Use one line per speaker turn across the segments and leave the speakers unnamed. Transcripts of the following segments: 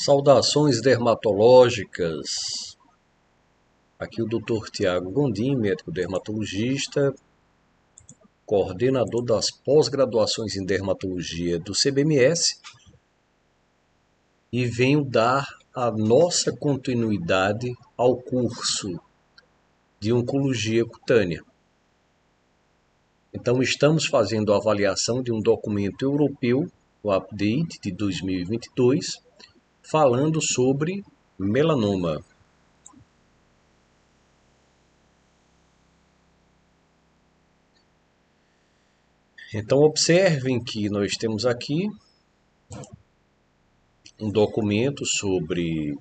Saudações dermatológicas. Aqui o Dr. Tiago Gondim, médico dermatologista, coordenador das pós-graduações em dermatologia do CBMS, e venho dar a nossa continuidade ao curso de oncologia cutânea. Então estamos fazendo a avaliação de um documento europeu, o Update de 2022, falando sobre melanoma. Então observem que nós temos aqui um documento sobre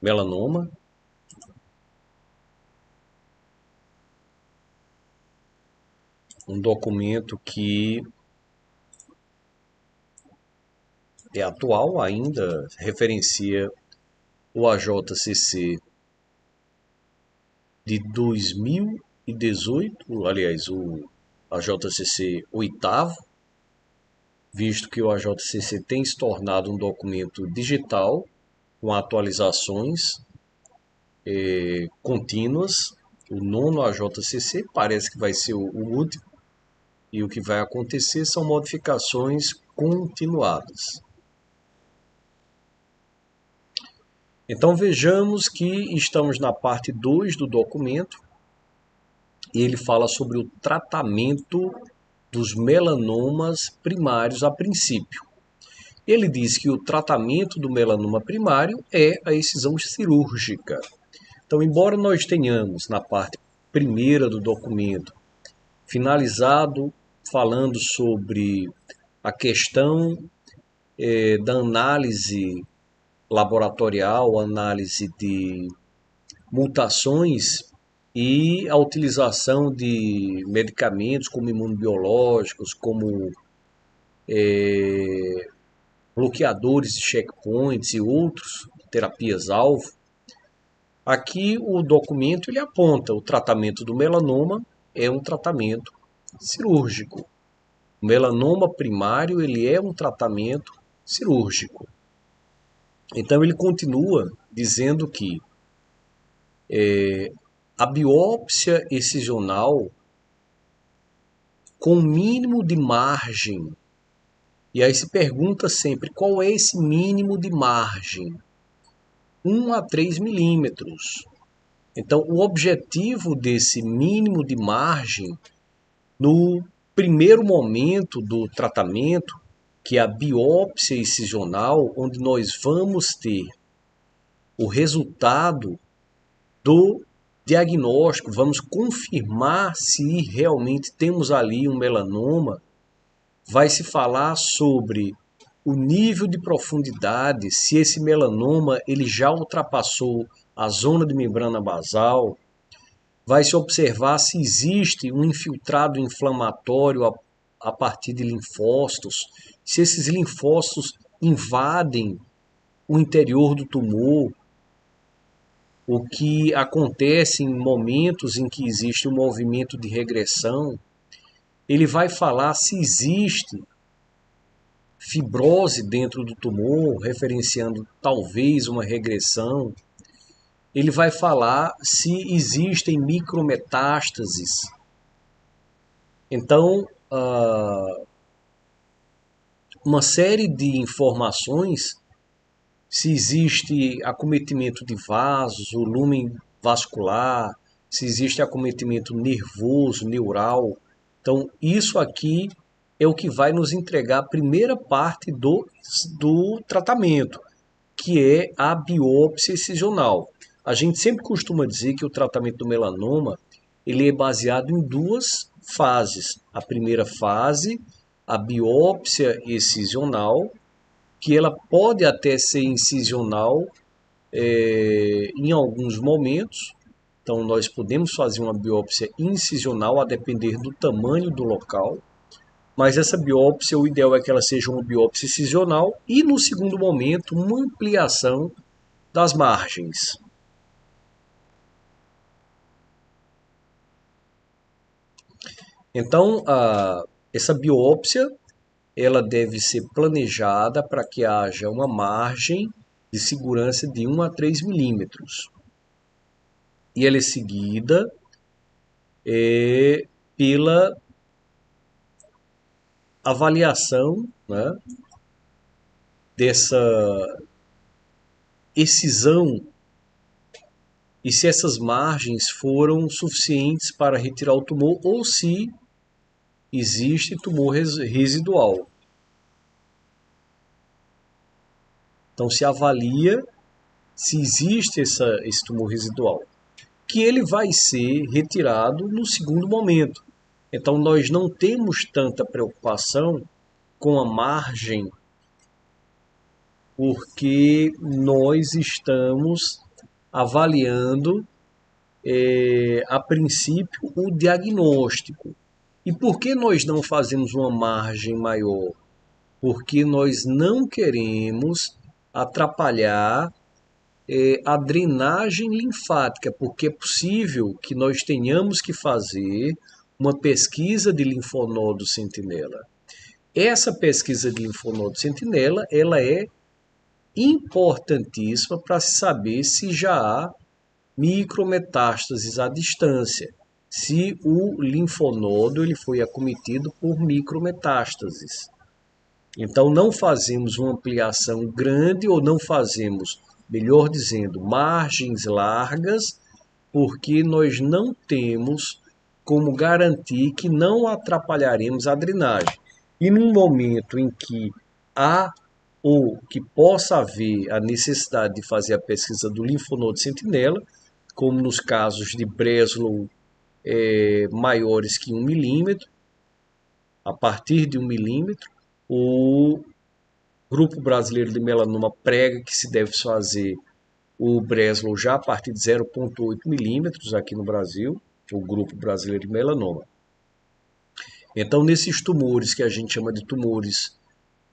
melanoma. Um documento que é atual ainda, referencia o AJCC de 2018, aliás, o AJCC oitavo, visto que o AJCC tem se tornado um documento digital, com atualizações contínuas. O nono AJCC parece que vai ser o último, e o que vai acontecer são modificações continuadas. Então vejamos que estamos na parte 2 do documento, e ele fala sobre o tratamento dos melanomas primários a princípio. Ele diz que o tratamento do melanoma primário é a excisão cirúrgica. Então, embora nós tenhamos na parte primeira do documento finalizado falando sobre a questão da análise laboratorial, análise de mutações e a utilização de medicamentos como imunobiológicos, como bloqueadores de checkpoints e outros, terapias-alvo. Aqui o documento ele aponta o tratamento do melanoma é um tratamento cirúrgico. O melanoma primário ele é um tratamento cirúrgico. Então ele continua dizendo que a biópsia excisional com mínimo de margem, e aí se pergunta sempre qual é esse mínimo de margem? 1 a 3 milímetros. Então o objetivo desse mínimo de margem no primeiro momento do tratamento, que é a biópsia excisional, onde nós vamos ter o resultado do diagnóstico, vamos confirmar se realmente temos ali um melanoma, vai se falar sobre o nível de profundidade, se esse melanoma ele já ultrapassou a zona de membrana basal, vai se observar se existe um infiltrado inflamatório a partir de linfócitos, se esses linfócitos invadem o interior do tumor, o que acontece em momentos em que existe um movimento de regressão. Ele vai falar se existe fibrose dentro do tumor, referenciando talvez uma regressão. Ele vai falar se existem micrometástases. Então, uma série de informações, se existe acometimento de vasos, o lúmen vascular, se existe acometimento nervoso, neural. Então, isso aqui é o que vai nos entregar a primeira parte do tratamento, que é a biópsia excisional. A gente sempre costuma dizer que o tratamento do melanoma ele é baseado em duas fases. A primeira fase, a biópsia excisional, que ela pode até ser incisional em alguns momentos. Então, nós podemos fazer uma biópsia incisional a depender do tamanho do local. Mas essa biópsia, o ideal é que ela seja uma biópsia incisional e, no segundo momento, uma ampliação das margens. Então, essa biópsia ela deve ser planejada para que haja uma margem de segurança de 1 a 3 milímetros. E ela é seguida pela avaliação, né, dessa excisão e se essas margens foram suficientes para retirar o tumor ou se existe tumor residual. Então se avalia se existe esse tumor residual, que ele vai ser retirado no segundo momento. Então nós não temos tanta preocupação com a margem, porque nós estamos avaliando a princípio o diagnóstico. E por que nós não fazemos uma margem maior? Porque nós não queremos atrapalhar a drenagem linfática, porque é possível que nós tenhamos que fazer uma pesquisa de linfonodo sentinela. Essa pesquisa de linfonodo sentinela, ela é importantíssima para se saber se já há micrometástases à distância, se o linfonodo ele foi acometido por micrometástases. Então não fazemos uma ampliação grande ou não fazemos, melhor dizendo, margens largas, porque nós não temos como garantir que não atrapalharemos a drenagem. E no momento em que há ou que possa haver a necessidade de fazer a pesquisa do linfonodo sentinela, como nos casos de Breslow maiores que 1 milímetro, a partir de 1 milímetro, o Grupo Brasileiro de Melanoma prega que se deve fazer o Breslow já a partir de 0,8 milímetros aqui no Brasil, o Grupo Brasileiro de Melanoma. Então, nesses tumores que a gente chama de tumores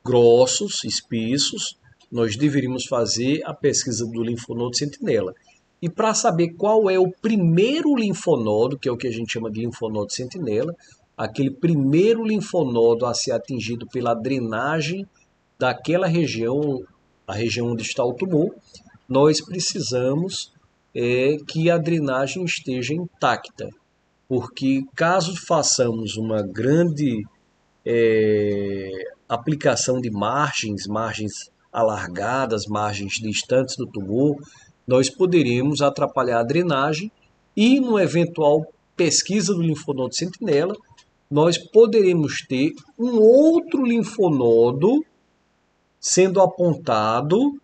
grossos, espessos, nós deveríamos fazer a pesquisa do linfonodo sentinela. E para saber qual é o primeiro linfonodo, que é o que a gente chama de linfonodo sentinela, aquele primeiro linfonodo a ser atingido pela drenagem daquela região, a região onde está o tumor, nós precisamos que a drenagem esteja intacta. Porque caso façamos uma grande aplicação de margens alargadas, margens distantes do tumor, nós poderemos atrapalhar a drenagem e, no eventual pesquisa do linfonodo sentinela, nós poderemos ter um outro linfonodo sendo apontado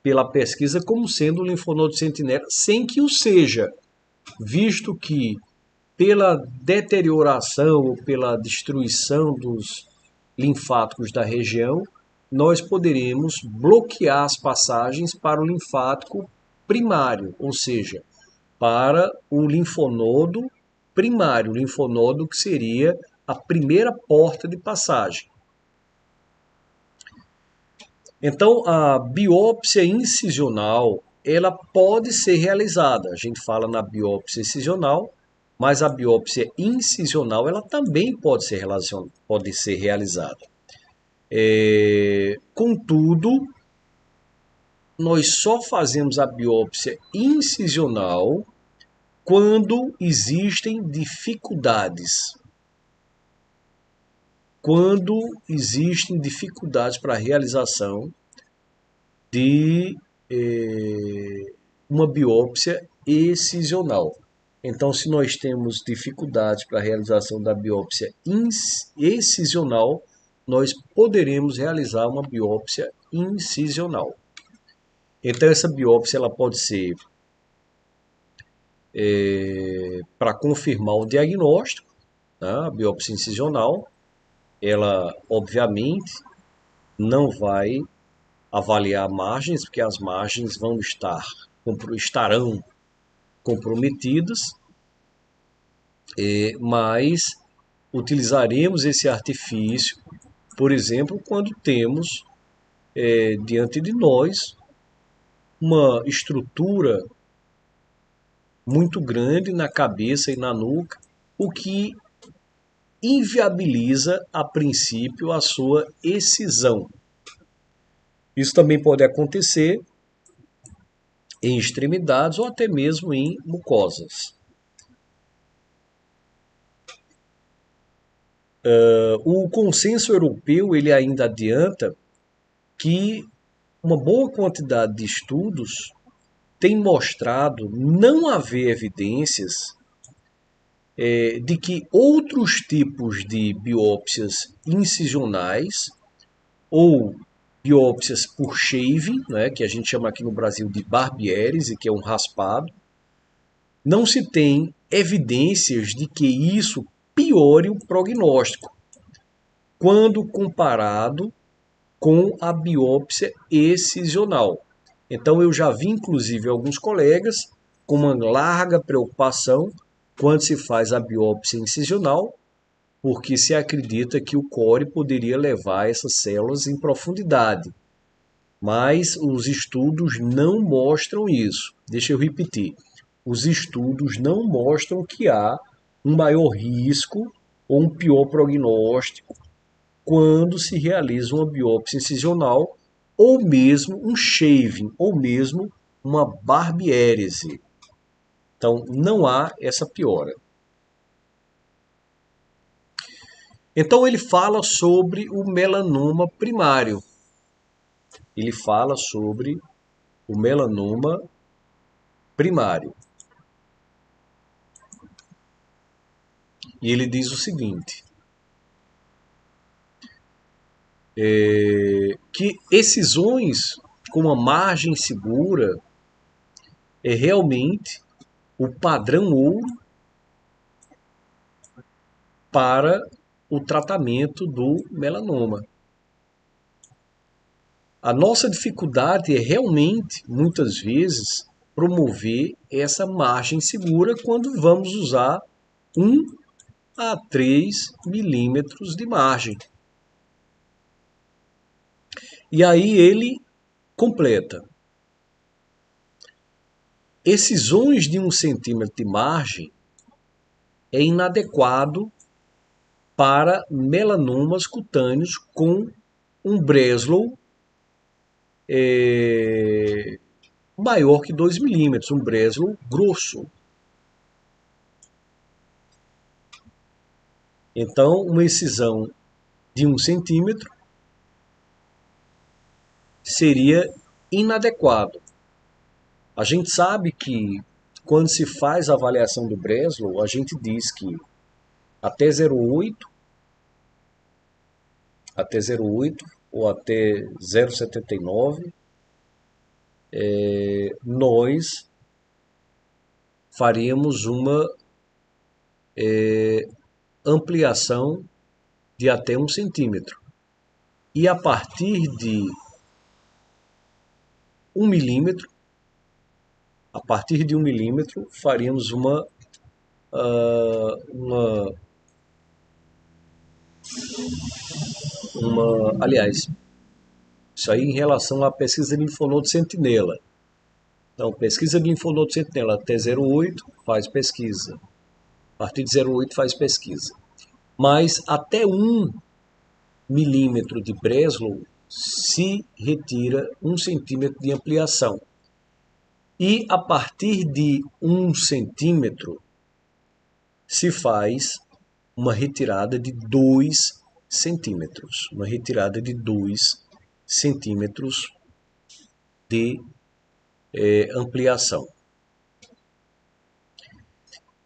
pela pesquisa como sendo o linfonodo sentinela, sem que o seja, visto que pela deterioração ou pela destruição dos linfáticos da região, nós poderemos bloquear as passagens para o linfático primário, ou seja, para o linfonodo primário, o linfonodo que seria a primeira porta de passagem. Então, a biópsia incisional, ela pode ser realizada. A gente fala na biópsia incisional, mas a biópsia incisional, ela também pode ser realizada. Contudo, nós só fazemos a biópsia incisional quando existem dificuldades. Quando existem dificuldades para a realização de uma biópsia excisional. Então, se nós temos dificuldades para a realização da biópsia excisional, nós poderemos realizar uma biópsia incisional. Então, essa biópsia ela pode ser para confirmar o diagnóstico, tá? A biópsia incisional, ela obviamente não vai avaliar margens, porque as margens estarão comprometidas, mas utilizaremos esse artifício, por exemplo, quando temos diante de nós uma estrutura muito grande na cabeça e na nuca, o que inviabiliza a princípio a sua excisão. Isso também pode acontecer em extremidades ou até mesmo em mucosas. O consenso europeu ele ainda adianta que uma boa quantidade de estudos tem mostrado não haver evidências de que outros tipos de biópsias incisionais ou biópsias por shaving, né, que a gente chama aqui no Brasil de barbiérese, que é um raspado, não se tem evidências de que isso piore o prognóstico quando comparado com a biópsia excisional. Então eu já vi inclusive alguns colegas com uma larga preocupação quando se faz a biópsia incisional, porque se acredita que o core poderia levar essas células em profundidade. Mas os estudos não mostram isso. Deixa eu repetir. Os estudos não mostram que há um maior risco ou um pior prognóstico quando se realiza uma biópsia incisional ou mesmo um shaving, ou mesmo uma barbiérese. Então, não há essa piora. Então, ele fala sobre o melanoma primário. Ele fala sobre o melanoma primário. E ele diz o seguinte: que excisões com uma margem segura é realmente o padrão ouro para o tratamento do melanoma. A nossa dificuldade é realmente, muitas vezes, promover essa margem segura quando vamos usar 1 a 3 milímetros de margem. E aí ele completa. Excisões de 1 centímetro de margem é inadequado para melanomas cutâneos com um Breslow maior que 2 milímetros, um Breslow grosso. Então, uma excisão de 1 centímetro seria inadequado. A gente sabe que quando se faz a avaliação do Breslow, a gente diz que até 0,8 ou até 0,79 nós faríamos uma ampliação de até 1 centímetro. E a partir de 1 milímetro, faríamos aliás, isso aí em relação à pesquisa de linfonodo sentinela. Então, pesquisa de linfonodo sentinela até 0,8 faz pesquisa. A partir de 0,8 faz pesquisa. Mas até 1 milímetro de Breslow se retira 1 centímetro de ampliação. E a partir de 1 centímetro se faz uma retirada de 2 centímetros. Uma retirada de 2 centímetros de ampliação.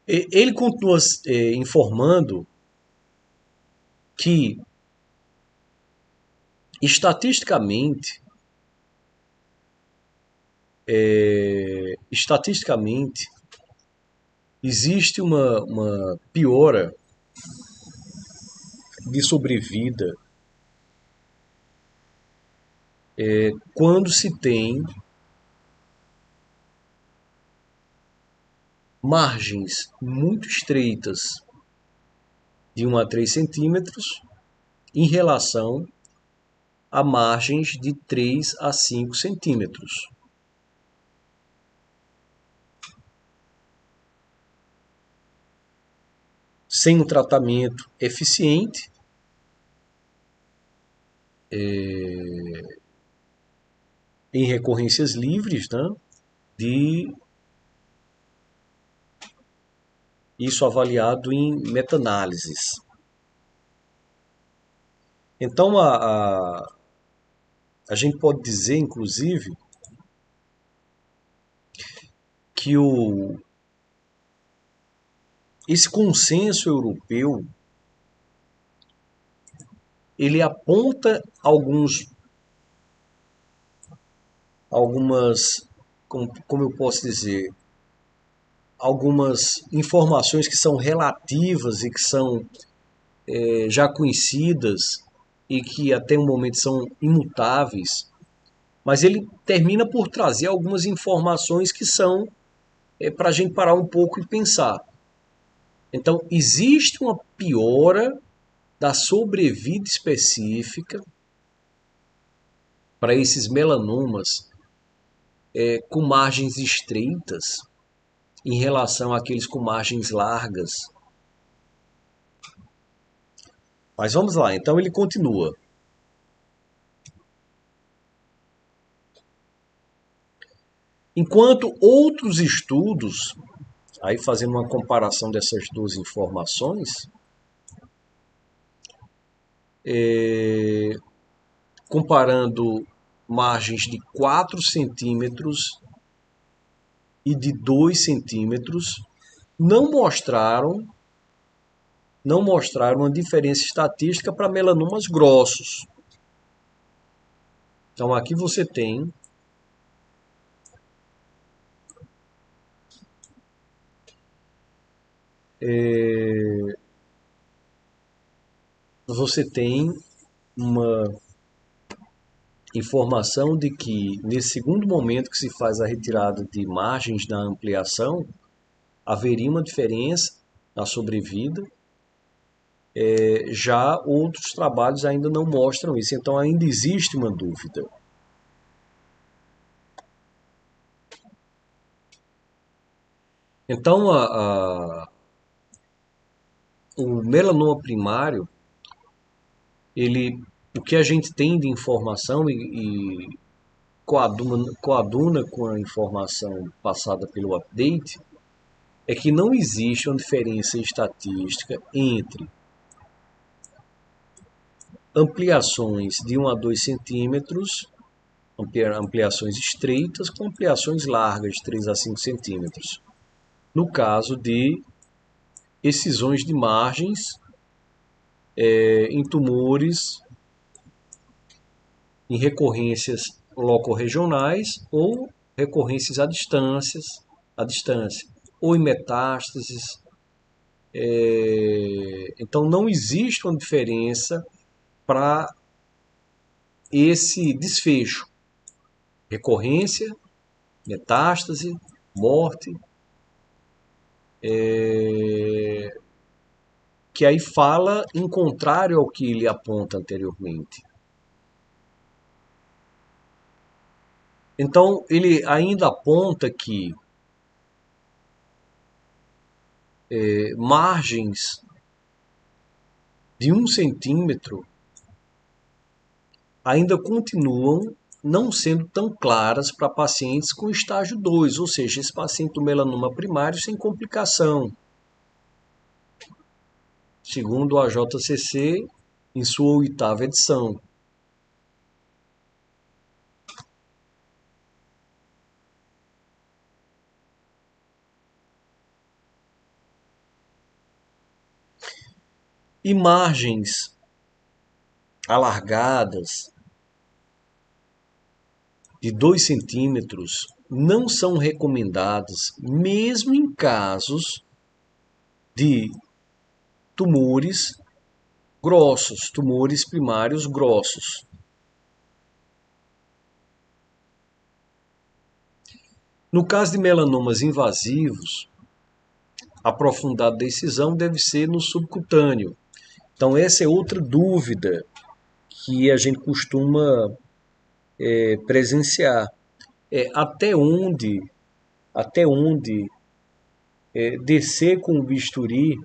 Ele continua informando que, estatisticamente, existe uma piora de sobrevida quando se tem margens muito estreitas de 1 a 3 centímetros em relação a margens de 3 a 5 centímetros. Sem um tratamento eficiente, em recorrências livres, né? de isso avaliado em meta-análises. Então, a gente pode dizer, inclusive, que esse consenso europeu ele aponta algumas, como eu posso dizer, algumas informações que são relativas e que são já conhecidas e que até o momento são imutáveis, mas ele termina por trazer algumas informações que são para a gente parar um pouco e pensar. Então, existe uma piora da sobrevida específica para esses melanomas com margens estreitas em relação àqueles com margens largas. Mas vamos lá, então ele continua. Enquanto outros estudos, aí fazendo uma comparação dessas duas informações, comparando margens de 4 centímetros e de 2 centímetros, não mostraram uma diferença estatística para melanomas grossos. Então aqui você tem uma informação de que nesse segundo momento que se faz a retirada de margens da ampliação, haveria uma diferença na sobrevida. Já outros trabalhos ainda não mostram isso, então ainda existe uma dúvida. Então, o melanoma primário, o que a gente tem de informação e coaduna com a informação passada pelo update, é que não existe uma diferença estatística entre ampliações de 1 a 2 centímetros, ampliações estreitas, com ampliações largas de 3 a 5 centímetros. No caso de excisões de margens em tumores, em recorrências locorregionais ou recorrências à distância, ou em metástases. Então não existe uma diferença para esse desfecho. Recorrência, metástase, morte, que aí fala em contrário ao que ele aponta anteriormente. Então, ele ainda aponta que margens de 1 centímetro ainda continuam não sendo tão claras para pacientes com estágio 2, ou seja, esse paciente do melanoma primário sem complicação. Segundo a JCC, em sua 8ª edição. E margens alargadas de 2 centímetros não são recomendadas, mesmo em casos de tumores grossos, tumores primários grossos. No caso de melanomas invasivos, a profundidade da excisão deve ser no subcutâneo. Então essa é outra dúvida que a gente costuma presenciar. Até onde descer com o bisturi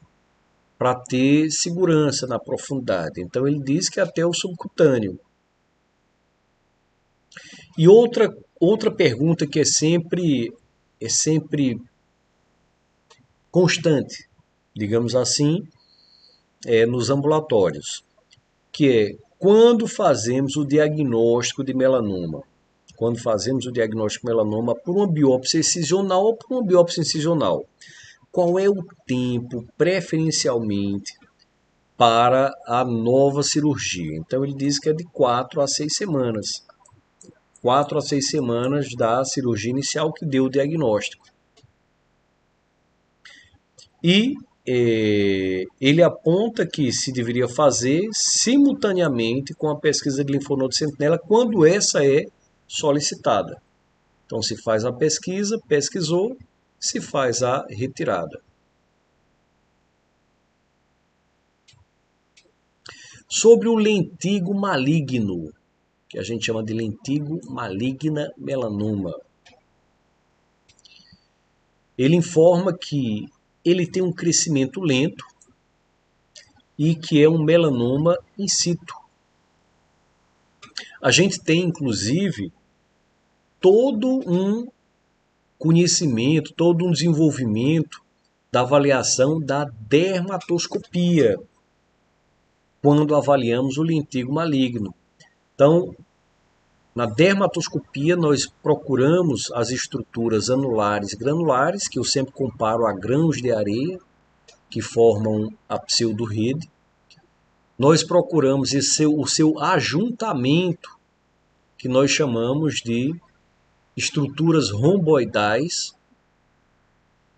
para ter segurança na profundidade. Então ele diz que até o subcutâneo. E outra pergunta que é sempre é sempre constante, digamos assim, nos ambulatórios, que é quando fazemos o diagnóstico de melanoma. Quando fazemos o diagnóstico de melanoma por uma biópsia excisional ou por uma biópsia incisional. Qual é o tempo, preferencialmente, para a nova cirurgia? Então, ele diz que é de 4 a 6 semanas. 4 a 6 semanas da cirurgia inicial que deu o diagnóstico. E ele aponta que se deveria fazer simultaneamente com a pesquisa de linfonodo sentinela quando essa é solicitada. Então, se faz a pesquisa, pesquisou, se faz a retirada. Sobre o lentigo maligno, que a gente chama de lentigo maligna melanoma. Ele informa que ele tem um crescimento lento e que é um melanoma in situ. A gente tem, inclusive, todo um conhecimento, todo um desenvolvimento da avaliação da dermatoscopia quando avaliamos o lentigo maligno. Então, na dermatoscopia, nós procuramos as estruturas anulares e granulares, que eu sempre comparo a grãos de areia, que formam a pseudorrede. Nós procuramos o seu ajuntamento, que nós chamamos de estruturas romboidais,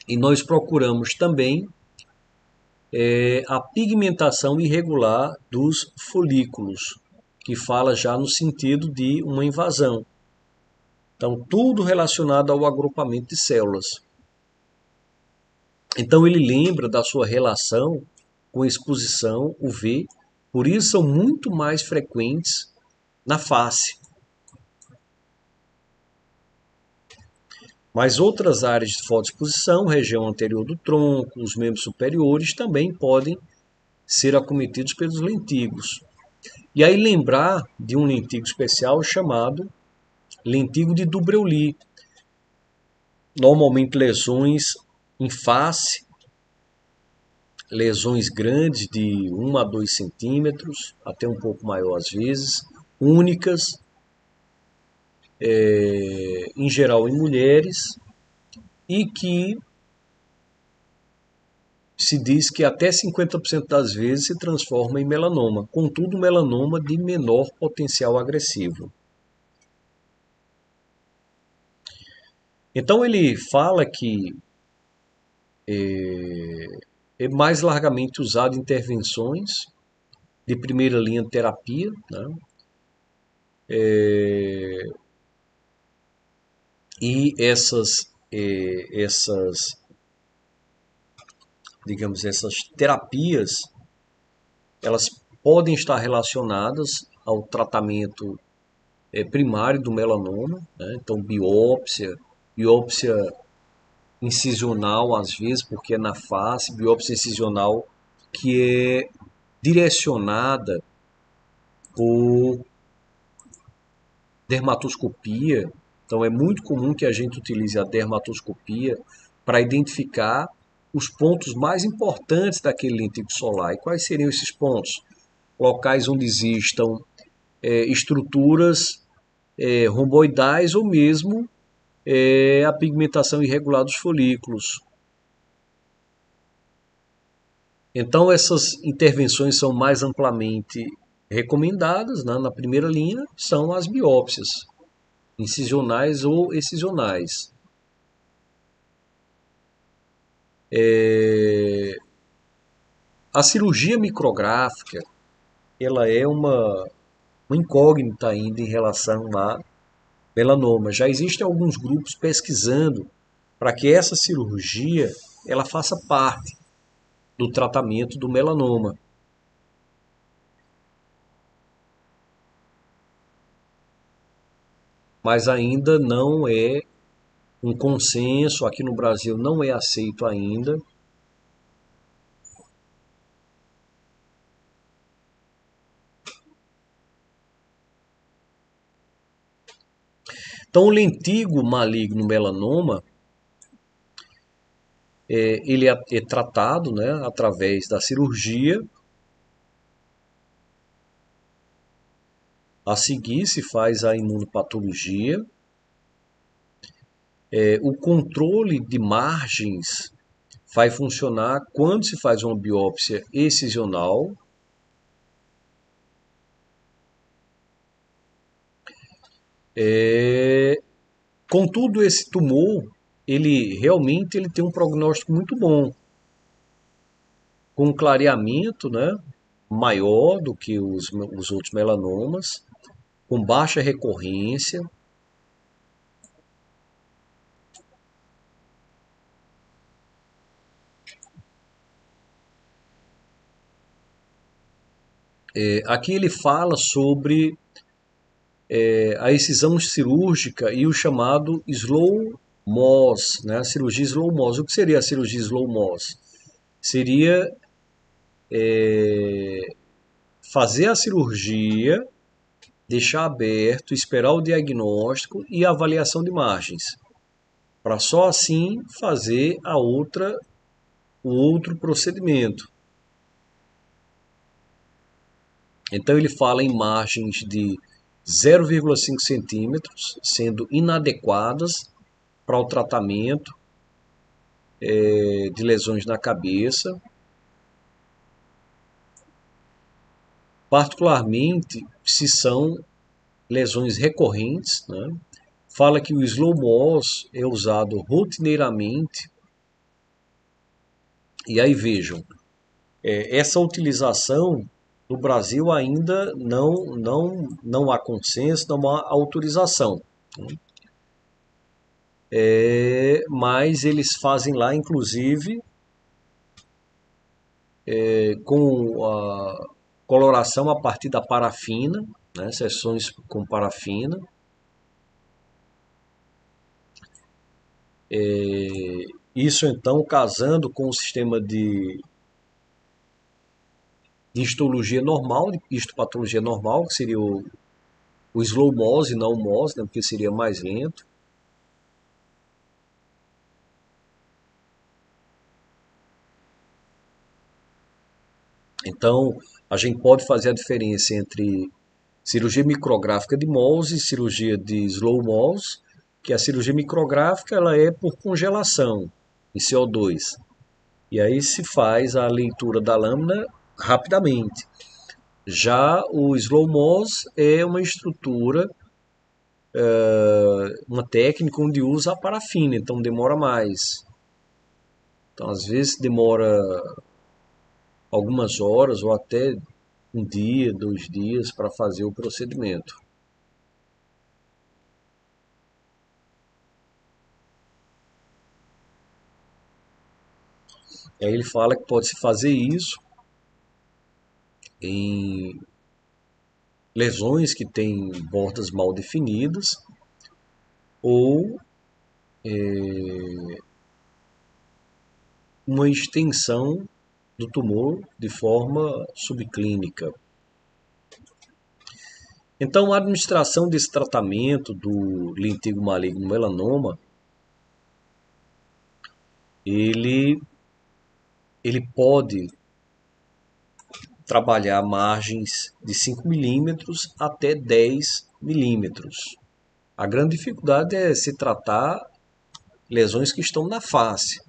e nós procuramos também a pigmentação irregular dos folículos, que fala já no sentido de uma invasão. Então, tudo relacionado ao agrupamento de células. Então, ele lembra da sua relação com exposição UV, por isso são muito mais frequentes na face. Mas outras áreas de fotoexposição, região anterior do tronco, os membros superiores, também podem ser acometidos pelos lentigos. E aí lembrar de um lentigo especial chamado lentigo de Dubreuil. Normalmente lesões em face, lesões grandes de 1 a 2 centímetros, até um pouco maior às vezes, únicas, em geral em mulheres, e que se diz que até 50% das vezes se transforma em melanoma, contudo melanoma de menor potencial agressivo. Então ele fala que é mais largamente usado em intervenções de primeira linha de terapia, né? E digamos, essas terapias, elas podem estar relacionadas ao tratamento primário do melanoma, né? Então biópsia incisional às vezes, porque é na face, biópsia incisional que é direcionada por dermatoscopia. Então é muito comum que a gente utilize a dermatoscopia para identificar os pontos mais importantes daquele lentigo solar. E quais seriam esses pontos? Locais onde existam estruturas romboidais ou mesmo a pigmentação irregular dos folículos. Então essas intervenções são mais amplamente recomendadas, né? Na primeira linha são as biópsias incisionais ou excisionais. A cirurgia micrográfica, ela é uma incógnita ainda em relação a melanoma. Já existem alguns grupos pesquisando para que essa cirurgia ela faça parte do tratamento do melanoma. Mas ainda não é um consenso, aqui no Brasil não é aceito ainda. Então, o lentigo maligno melanoma, Ele é tratado, né, através da cirurgia. A seguir se faz a imunopatologia. O controle de margens vai funcionar quando se faz uma biópsia excisional. Contudo, esse tumor, ele realmente ele tem um prognóstico muito bom, com um clareamento, né, maior do que os outros melanomas, com baixa recorrência. Aqui ele fala sobre a excisão cirúrgica e o chamado slow Mohs, né? A cirurgia slow Mohs. O que seria a cirurgia slow Mohs? Seria fazer a cirurgia, deixar aberto, esperar o diagnóstico e a avaliação de margens, para só assim fazer o outro procedimento. Então ele fala em margens de 0,5 centímetros, sendo inadequadas para o tratamento de lesões na cabeça, particularmente se são lesões recorrentes, né? Fala que o slow Mohs é usado rotineiramente. E aí vejam, essa utilização no Brasil ainda não há consenso, não há autorização. Mas eles fazem lá, inclusive, com a coloração a partir da parafina, né, sessões com parafina. Isso então casando com o sistema de histologia normal, de histopatologia normal, que seria o slow Mohs e não o Mohs, né, porque seria mais lento. Então, a gente pode fazer a diferença entre cirurgia micrográfica de Mohs e cirurgia de slow Mohs, que a cirurgia micrográfica ela é por congelação em CO2. E aí se faz a leitura da lâmina rapidamente. Já o slow Mohs é uma estrutura, uma técnica onde usa a parafina, então demora mais. Então às vezes demora algumas horas ou até um dia, 2 dias para fazer o procedimento. Aí ele fala que pode-se fazer isso em lesões que têm bordas mal definidas ou uma extensão do tumor de forma subclínica. Então, a administração desse tratamento do lentígo maligno melanoma, ele, ele pode trabalhar margens de 5 milímetros até 10 milímetros. A grande dificuldade é se tratar lesões que estão na face.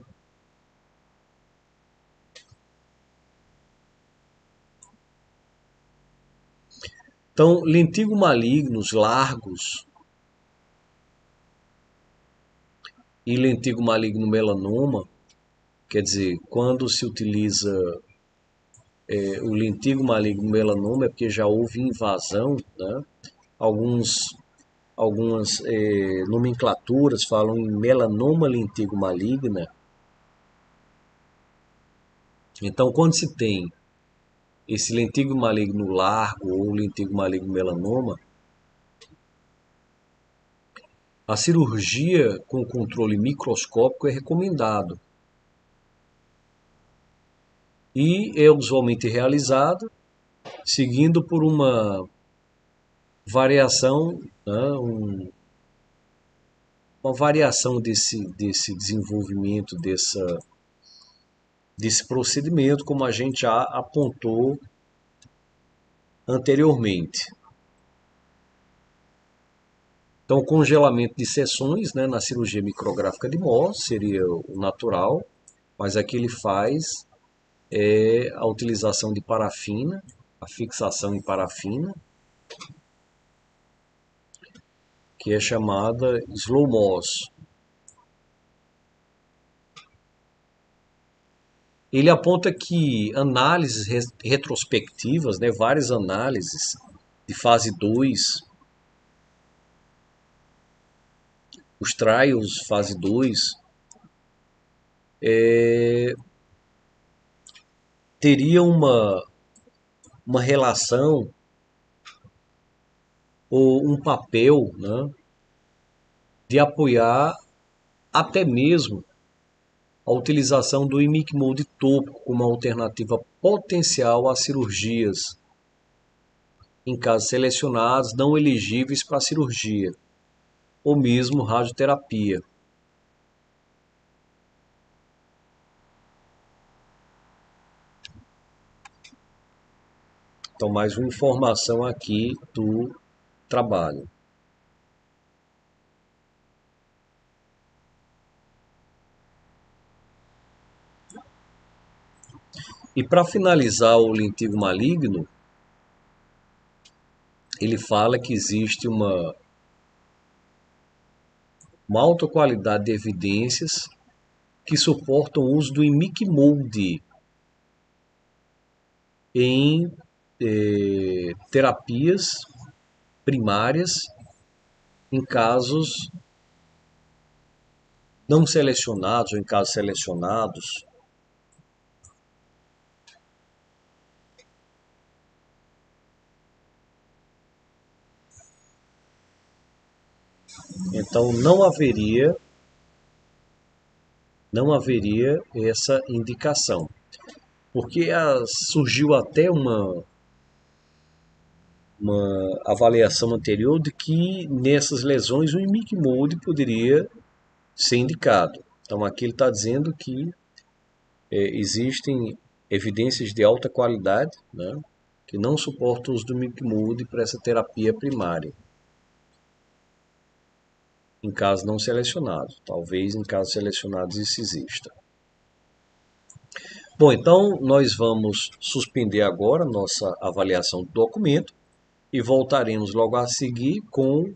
Então, lentígo malignos largos e lentígo maligno melanoma, quer dizer, quando se utiliza o lentígo maligno melanoma é porque já houve invasão, né? Algumas nomenclaturas falam em melanoma lentígo maligna. Então, quando se tem esse lentígo maligno largo ou lentígo maligno melanoma, a cirurgia com controle microscópico é recomendado e é usualmente realizada seguindo por uma variação, né, uma variação desse desenvolvimento desse procedimento, como a gente já apontou anteriormente. Então, o congelamento de seções, né, na cirurgia micrográfica de Mohs seria o natural, mas aqui ele faz a utilização de parafina, a fixação em parafina, que é chamada slow Mohs. Ele aponta que análises retrospectivas, né, várias análises de fase 2, os trials fase 2, teria uma relação ou um papel, né, de apoiar até mesmo a utilização do imicmol de topo como alternativa potencial a cirurgias em casos selecionados não elegíveis para cirurgia, ou mesmo radioterapia. Então, mais uma informação aqui do trabalho. E para finalizar o lentigo maligno, ele fala que existe uma alta qualidade de evidências que suportam o uso do imicmold em terapias primárias em casos não selecionados ou em casos selecionados. Então não haveria essa indicação, porque surgiu até uma avaliação anterior de que nessas lesões o imicmold poderia ser indicado. Então aqui ele está dizendo que existem evidências de alta qualidade, né, que não suportam o uso do imicmold para essa terapia primária, em casos não selecionados. Talvez em casos selecionados isso exista. Bom, então nós vamos suspender agora nossa avaliação do documento e voltaremos logo a seguir com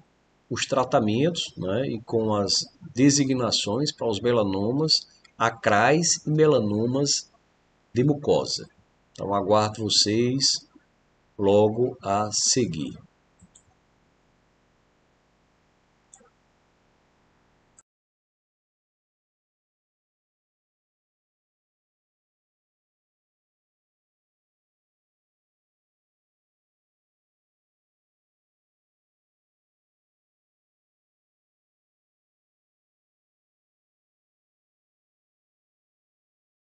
os tratamentos, né, e com as designações para os melanomas acrais e melanomas de mucosa. Então aguardo vocês logo a seguir.